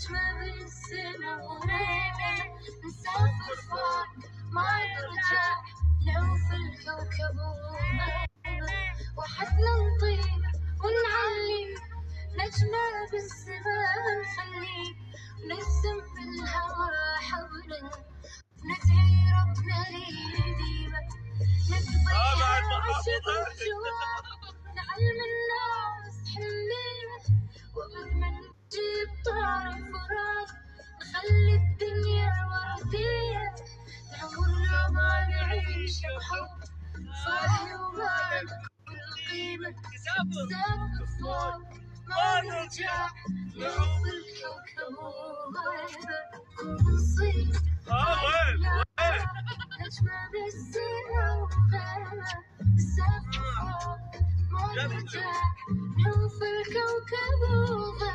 نجمة بالسما ونايمة نسافر فوق ما نرجع نعوف الكوكب وغيبة وحدنا نطير ونعلي نجمة بالسما نخلي نرسم بالهوا حولنا ندعي ربنا ليديمه نقضي عشق وجوع نعلم الناس حنينه وبدنا نجيب طار فراغ نخلي الدنيا وردية نعمرنا ما نعيش بحب صاحي وما نكون قيمة نسافر فوق ما نرجع نعوف الكوكب وغيبة ونصير نجمة بالسما وغيبة نسافر فوق ما نرجع نعوف الكوكب وغيبة.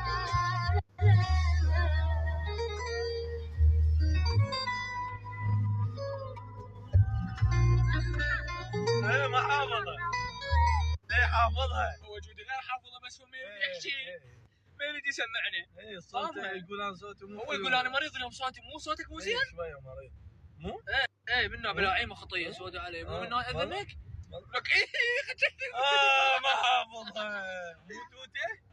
ايه ما حافظها. ليه حافظها؟ هو جودي غير حافظه بس هو ما يريد يحكي ما يريد يسمعني. ايه الصوت يقول انا صوتي مو هو يقول انا مريض اليوم صوتي مو صوتك مو زين. شويه مريض مو؟ ايه منه بلا خطيه سوداء عليه مو منه اذنك؟ لك ايه ما حافظها. مو توته؟